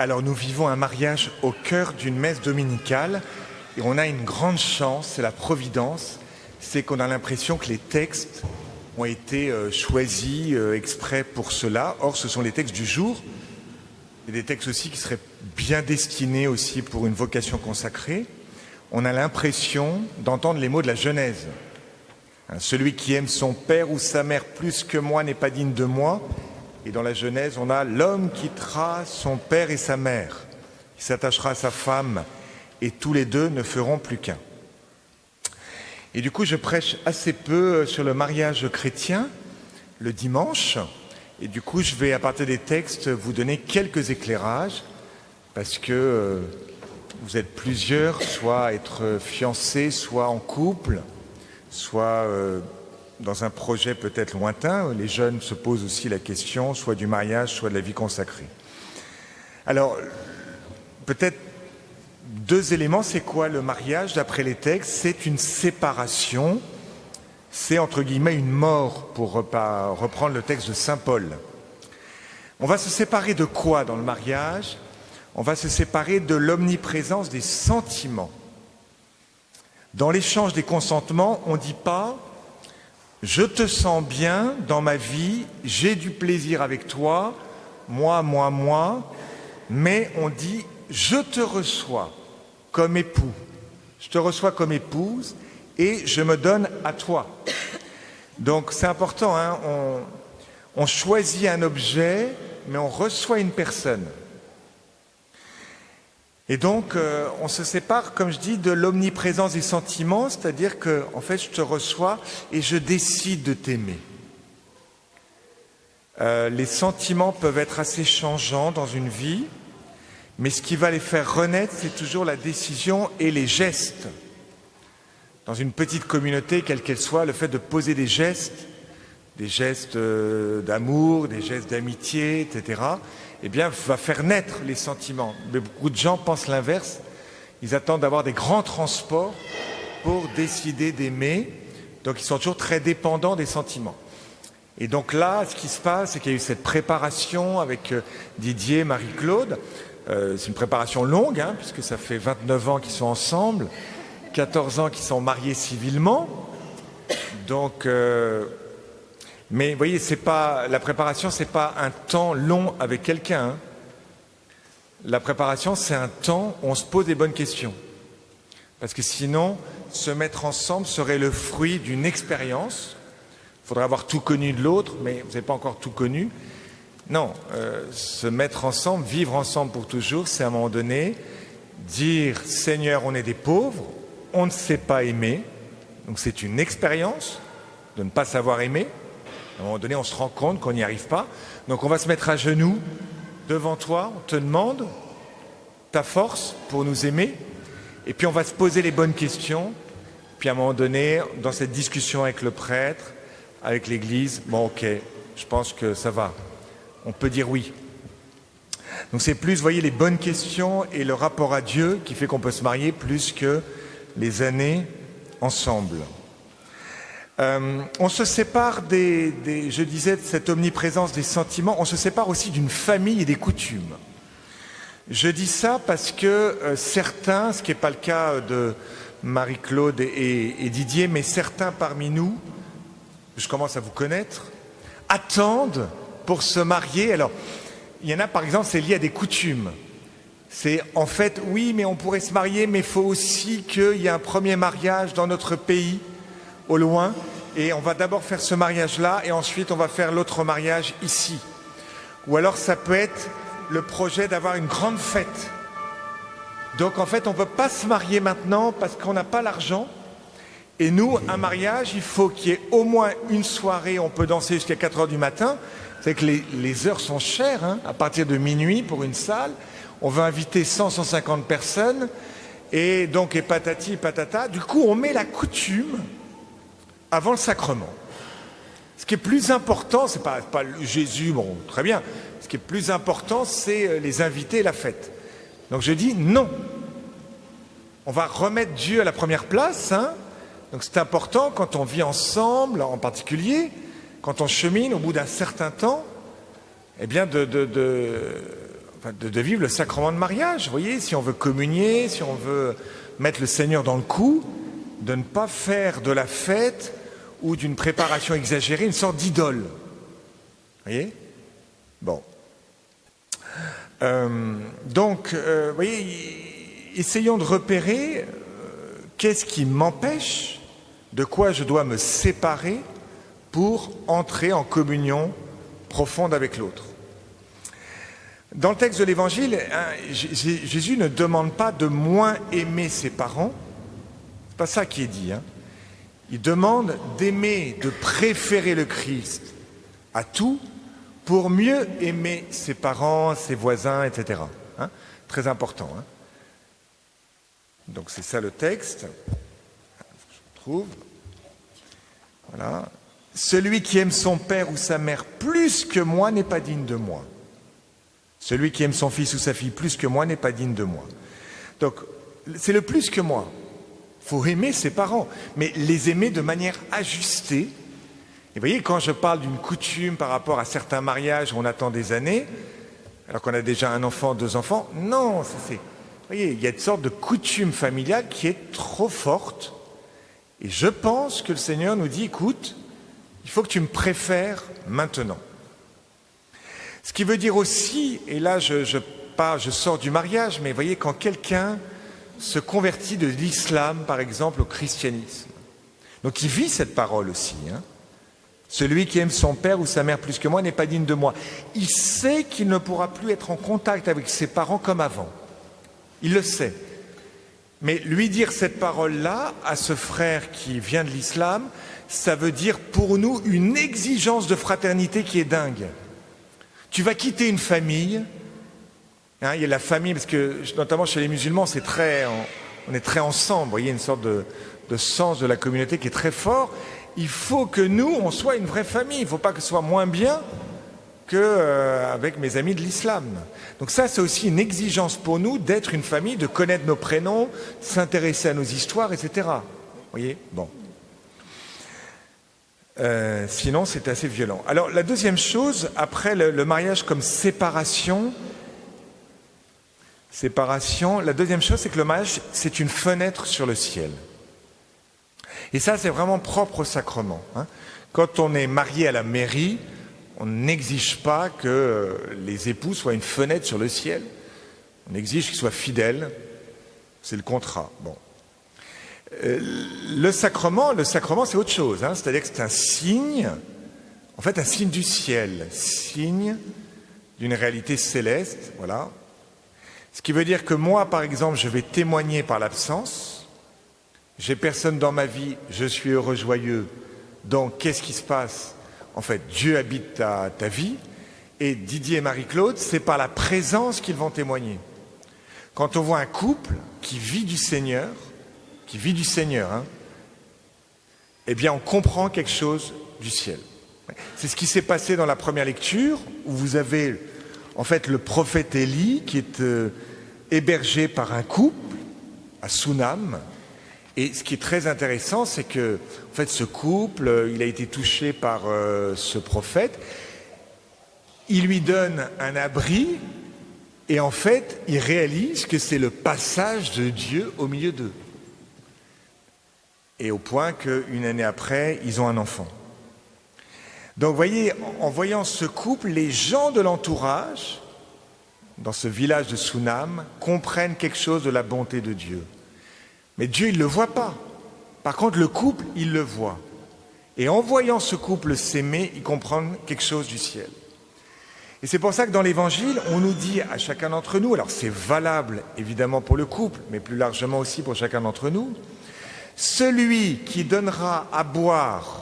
Alors nous vivons un mariage au cœur d'une messe dominicale et on a une grande chance, c'est la providence, c'est qu'on a l'impression que les textes ont été choisis exprès pour cela. Or ce sont les textes du jour et des textes aussi qui seraient bien destinés aussi pour une vocation consacrée. On a l'impression d'entendre les mots de la Genèse. Celui qui aime son père ou sa mère plus que moi n'est pas digne de moi. Et dans la Genèse, on a l'homme quittera son père et sa mère. Il s'attachera à sa femme et tous les deux ne feront plus qu'un. Et du coup, je prêche assez peu sur le mariage chrétien le dimanche. Et du coup, je vais, à partir des textes, vous donner quelques éclairages parce que vous êtes plusieurs, soit à être fiancés, soit en couple, soit dans un projet peut-être lointain. Les jeunes se posent aussi la question, soit du mariage, soit de la vie consacrée. Alors, peut-être deux éléments. C'est quoi le mariage d'après les textes? C'est une séparation, c'est entre guillemets une mort, pour reprendre le texte de Saint Paul. On va se séparer de quoi dans le mariage? On va se séparer de l'omniprésence des sentiments. Dans l'échange des consentements, on ne dit pas « je te sens bien dans ma vie, j'ai du plaisir avec toi, moi, mais on dit « je te reçoit comme époux, je te reçois comme épouse et je me donne à toi ». Donc c'est important, hein, on choisit un objet, mais on reçoit une personne. Et donc, on se sépare, comme je dis, de l'omniprésence des sentiments, c'est-à-dire que, en fait, je te reçois et je décide de t'aimer. Les sentiments peuvent être assez changeants dans une vie, mais ce qui va les faire renaître, c'est toujours la décision et les gestes. Dans une petite communauté, quelle qu'elle soit, le fait de poser des gestes d'amour, des gestes d'amitié, etc., eh bien, va faire naître les sentiments. Mais beaucoup de gens pensent l'inverse. Ils attendent d'avoir des grands transports pour décider d'aimer. Donc, ils sont toujours très dépendants des sentiments. Et donc là, ce qui se passe, c'est qu'il y a eu cette préparation avec Didier, Marie-Claude. C'est une préparation longue, hein, puisque ça fait 29 ans qu'ils sont ensemble, 14 ans qu'ils sont mariés civilement. Donc... Mais vous voyez, la préparation, c'est pas un temps long avec quelqu'un. Hein. La préparation, c'est un temps où on se pose des bonnes questions. Parce que sinon, se mettre ensemble serait le fruit d'une expérience. Il faudrait avoir tout connu de l'autre, mais vous n'avez pas encore tout connu. Non, se mettre ensemble, vivre ensemble pour toujours, c'est à un moment donné dire « Seigneur, on est des pauvres, on ne sait pas aimer ». Donc c'est une expérience de ne pas savoir aimer. À un moment donné, on se rend compte qu'on n'y arrive pas. Donc on va se mettre à genoux devant toi, on te demande ta force pour nous aimer. Et puis on va se poser les bonnes questions. Puis à un moment donné, dans cette discussion avec le prêtre, avec l'Église, bon ok, je pense que ça va. On peut dire oui. Donc c'est plus, vous voyez, les bonnes questions et le rapport à Dieu qui fait qu'on peut se marier plus que les ensemble. On se sépare je disais, de cette omniprésence des sentiments, on se sépare aussi d'une famille et des coutumes. Je dis ça parce que certains, ce qui n'est pas le cas de Marie-Claude et Didier, mais certains parmi nous, je commence à vous connaître, attendent pour se marier. Alors, il y en a par exemple, c'est lié à des coutumes. C'est en fait, oui, mais on pourrait se marier, mais il faut aussi qu'il y ait un premier mariage dans notre pays, au loin, et on va d'abord faire ce mariage-là et ensuite on va faire l'autre mariage ici. Ou alors ça peut être le projet d'avoir une grande fête. Donc en fait on ne peut pas se marier maintenant parce qu'on n'a pas l'argent. Et nous, un mariage, il faut qu'il y ait au moins une soirée, on peut danser jusqu'à 4 heures du matin. C'est que les heures sont chères, hein, à partir de minuit pour une salle. On veut inviter 100-150 personnes et donc et patati et patata. Du coup on met la coutume avant le sacrement. Ce qui est plus important, c'est pas Jésus, bon, très bien. Ce qui est plus important, c'est les invités et la fête. Donc je dis non. On va remettre Dieu à la première place. Hein. Donc c'est important quand on vit ensemble, en particulier, quand on chemine au bout d'un certain temps, eh bien de vivre le sacrement de mariage. Vous voyez, si on veut communier, si on veut mettre le Seigneur dans le coup, de ne pas faire de la fête ou d'une préparation exagérée une sorte d'idole. Vous voyez ? Bon. Donc, vous voyez, essayons de repérer qu'est-ce qui m'empêche, de quoi je dois me séparer pour entrer en communion profonde avec l'autre. Dans le texte de l'Évangile, Jésus ne demande pas de moins aimer ses parents. C'est pas ça qui est dit. Il demande d'aimer, de préférer le Christ à tout pour mieux aimer ses parents, ses voisins, etc. Très important. Donc c'est ça le texte. Je trouve. Voilà. Celui qui aime son père ou sa mère plus que moi n'est pas digne de moi. Celui qui aime son fils ou sa fille plus que moi n'est pas digne de moi. Donc, c'est le plus que moi. Il faut aimer ses parents, mais les aimer de manière ajustée. Et vous voyez, quand je parle d'une coutume par rapport à certains mariages où on attend des années, alors qu'on a déjà un enfant, 2 enfants, non, vous voyez, il y a une sorte de coutume familiale qui est trop forte. Et je pense que le Seigneur nous dit, écoute, il faut que tu me préfères maintenant. Ce qui veut dire aussi, et là je sors du mariage, mais vous voyez, quand quelqu'un se convertit de l'islam, par exemple, au christianisme, donc il vit cette parole aussi. Celui qui aime son père ou sa mère plus que moi n'est pas digne de moi. Il sait qu'il ne pourra plus être en contact avec ses parents comme avant. Il le sait. Mais lui dire cette parole-là à ce frère qui vient de l'islam, ça veut dire pour nous une exigence de fraternité qui est dingue. Tu vas quitter une famille, il y a la famille, parce que notamment chez les musulmans, on est très ensemble, vous voyez, une sorte de sens de la communauté qui est très fort. Il faut que nous, on soit une vraie famille, il ne faut pas que ce soit moins bien qu'avec mes amis de l'islam. Donc ça, c'est aussi une exigence pour nous d'être une famille, de connaître nos prénoms, s'intéresser à nos histoires, etc. Vous voyez ? Bon. Sinon, c'est assez violent. Alors, la deuxième chose, après le mariage comme séparation, la deuxième chose, c'est que le mariage, c'est une fenêtre sur le ciel. Et ça, c'est vraiment propre au sacrement. Quand on est marié à la mairie, on n'exige pas que les époux soient une fenêtre sur le ciel. On exige qu'ils soient fidèles. C'est le contrat. Bon. Le sacrement, c'est autre chose. C'est-à-dire que c'est un signe, en fait, un signe du ciel, signe d'une réalité céleste. Voilà. Ce qui veut dire que moi, par exemple, je vais témoigner par l'absence. J'ai personne dans ma vie, je suis heureux, joyeux. Donc, qu'est-ce qui se passe ? En fait, Dieu habite ta vie. Et Didier et Marie-Claude, c'est par la présence qu'ils vont témoigner. Quand on voit un couple qui vit du Seigneur, eh bien on comprend quelque chose du ciel. C'est ce qui s'est passé dans la première lecture, où vous avez en fait le prophète Élie qui est hébergé par un couple à Sunam. Et ce qui est très intéressant, c'est que en fait, ce couple, il a été touché par ce prophète. Il lui donne un abri et en fait, il réalise que c'est le passage de Dieu au milieu d'eux. Et au point qu'une année après, ils ont un enfant. Donc vous voyez, en voyant ce couple, les gens de l'entourage, dans ce village de Sunam, comprennent quelque chose de la bonté de Dieu. Mais Dieu, il ne le voit pas. Par contre, le couple, il le voit. Et en voyant ce couple s'aimer, ils comprennent quelque chose du ciel. Et c'est pour ça que dans l'Évangile, on nous dit à chacun d'entre nous, alors c'est valable évidemment pour le couple, mais plus largement aussi pour chacun d'entre nous, celui qui donnera à boire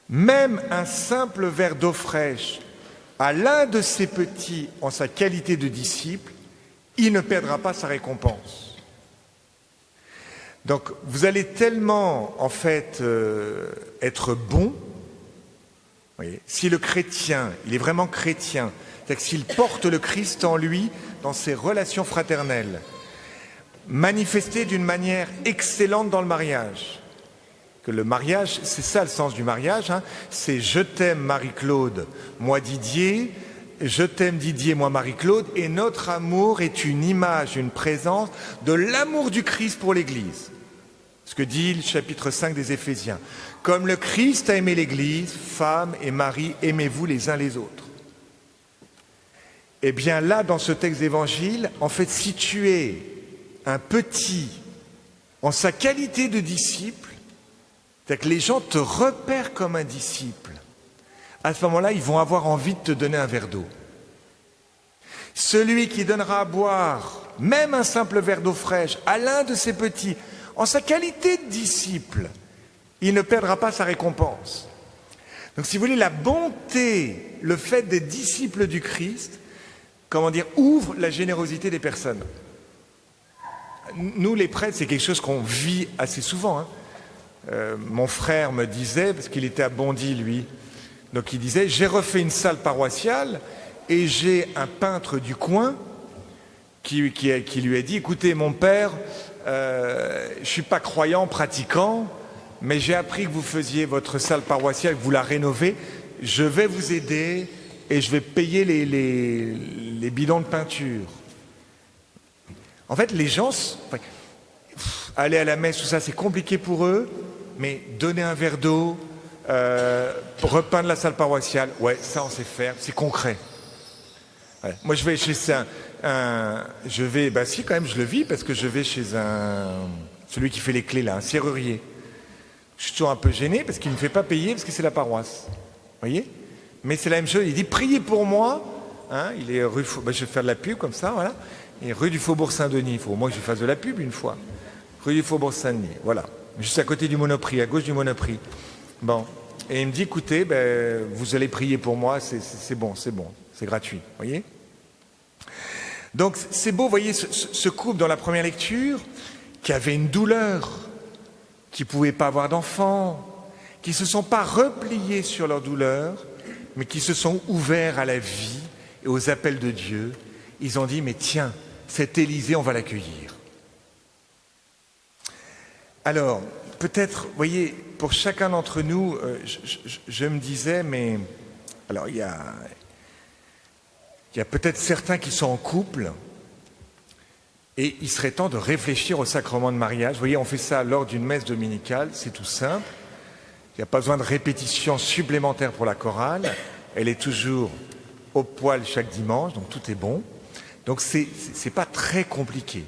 même un simple verre d'eau fraîche à l'un de ses petits en sa qualité de disciple, il ne perdra pas sa récompense. Donc vous allez tellement en fait être bon, voyez, si le chrétien, il est vraiment chrétien, c'est-à-dire que s'il porte le Christ en lui dans ses relations fraternelles, manifesté d'une manière excellente dans le mariage. Que le mariage, c'est ça le sens du mariage, c'est je t'aime Marie-Claude, moi Didier, Je t'aime Didier, moi Marie-Claude, et notre amour est une image, une présence de l'amour du Christ pour l'Église. Ce que dit le chapitre 5 des Éphésiens. Comme le Christ a aimé l'Église, femmes et maris, aimez-vous les uns les autres. Eh bien là, dans ce texte d'évangile, en fait, si tu es un petit en sa qualité de disciple, c'est-à-dire que les gens te repèrent comme un disciple, à ce moment-là, ils vont avoir envie de te donner un verre d'eau. Celui qui donnera à boire, même un simple verre d'eau fraîche, à l'un de ses petits, en sa qualité de disciple, il ne perdra pas sa récompense. Donc si vous voulez, la bonté, le fait d'être disciple du Christ, ouvre la générosité des personnes. Nous, les prêtres, c'est quelque chose qu'on vit assez souvent. Mon frère me disait, parce qu'il était à Bondy, lui, donc il disait, j'ai refait une salle paroissiale et j'ai un peintre du coin qui lui a dit, écoutez, mon père, je ne suis pas croyant, pratiquant, mais j'ai appris que vous faisiez votre salle paroissiale, que vous la rénovez, je vais vous aider et je vais payer les bidons de peinture. En fait, les gens, aller à la messe, tout ça, c'est compliqué pour eux, mais donner un verre d'eau, repeindre la salle paroissiale, ouais, ça on sait faire, c'est concret. Ouais. Moi je vais chez si quand même je le vis parce que je vais chez celui qui fait les clés là, un serrurier. Je suis toujours un peu gêné parce qu'il ne me fait pas payer parce que c'est la paroisse. Vous voyez ? Mais c'est la même chose, il dit priez pour moi, il est rue, je vais faire de la pub comme ça, voilà. Et rue du Faubourg Saint-Denis, il faut au moins que je fasse de la pub une fois. Rue du Faubourg Saint-Denis, voilà. Juste à côté du Monoprix, à gauche du Monoprix. Bon. Et il me dit, écoutez, vous allez prier pour moi, c'est bon, c'est gratuit, vous voyez ? Donc c'est beau, vous voyez, ce couple dans la première lecture, qui avait une douleur, qui ne pouvait pas avoir d'enfants, qui ne se sont pas repliés sur leur douleur, mais qui se sont ouverts à la vie et aux appels de Dieu. Ils ont dit, mais tiens, cet Élysée, on va l'accueillir. Alors, peut-être, vous voyez, pour chacun d'entre nous, je me disais, mais alors il y a peut-être certains qui sont en couple et il serait temps de réfléchir au sacrement de mariage. Vous voyez, on fait ça lors d'une messe dominicale, c'est tout simple. Il n'y a pas besoin de répétition supplémentaire pour la chorale. Elle est toujours au poil chaque dimanche, donc tout est bon. Donc c'est pas très compliqué.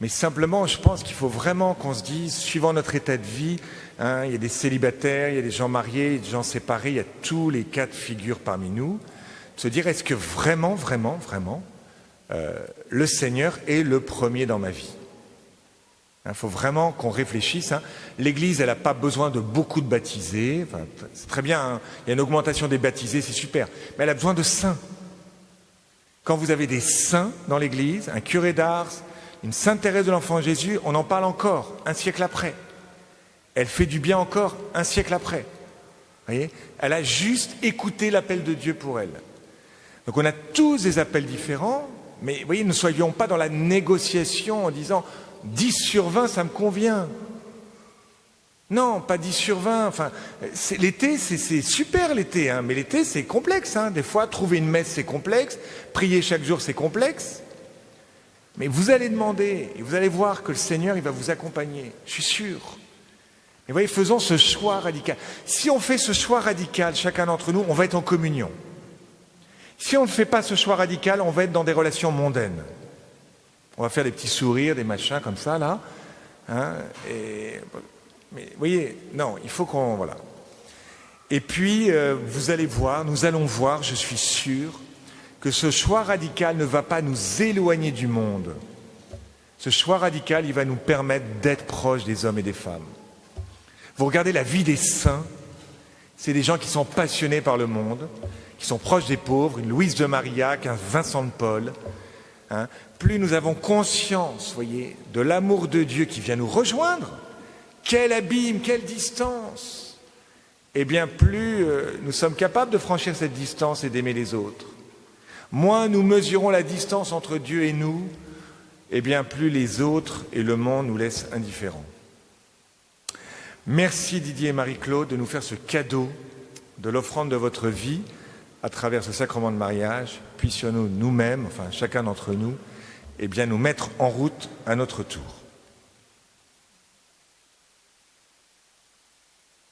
Mais simplement, je pense qu'il faut vraiment qu'on se dise, suivant notre état de vie, il y a des célibataires, il y a des gens mariés, il y a des gens séparés, il y a tous les cas de figure parmi nous, de se dire, est-ce que vraiment, le Seigneur est le premier dans ma vie ? Il faut vraiment qu'on réfléchisse. L'Église, elle n'a pas besoin de beaucoup de baptisés. Enfin, c'est très bien, il y a une augmentation des baptisés, c'est super. Mais elle a besoin de saints. Quand vous avez des saints dans l'Église, un curé d'Ars, une Sainte Thérèse de l'Enfant Jésus, on en parle encore, un siècle après. Elle fait du bien encore, un siècle après. Vous voyez ? Elle a juste écouté l'appel de Dieu pour elle. Donc on a tous des appels différents, mais vous voyez, ne soyons pas dans la négociation en disant 10 sur 20, ça me convient. Non, pas 10 sur 20. Enfin, l'été, c'est super l'été, mais l'été, c'est complexe. Des fois, trouver une messe, c'est complexe. Prier chaque jour, c'est complexe. Mais vous allez demander, et vous allez voir que le Seigneur, il va vous accompagner. Je suis sûr. Et vous voyez, faisons ce choix radical. Si on fait ce choix radical, chacun d'entre nous, on va être en communion. Si on ne fait pas ce choix radical, on va être dans des relations mondaines. On va faire des petits sourires, des machins comme ça, là. Mais vous voyez, non, il faut qu'on... Voilà. Et puis, vous allez voir, nous allons voir, je suis sûr, que ce choix radical ne va pas nous éloigner du monde. Ce choix radical, il va nous permettre d'être proches des hommes et des femmes. Vous regardez la vie des saints, c'est des gens qui sont passionnés par le monde, qui sont proches des pauvres, une Louise de Marillac, un Vincent de Paul. Plus nous avons conscience, voyez, de l'amour de Dieu qui vient nous rejoindre, quel abîme, quelle distance, eh bien plus nous sommes capables de franchir cette distance et d'aimer les autres. Moins nous mesurons la distance entre Dieu et nous, eh bien plus les autres et le monde nous laissent indifférents. Merci Didier et Marie-Claude de nous faire ce cadeau de l'offrande de votre vie à travers ce sacrement de mariage, puissions-nous nous-mêmes, enfin chacun d'entre nous, eh bien nous mettre en route à notre tour.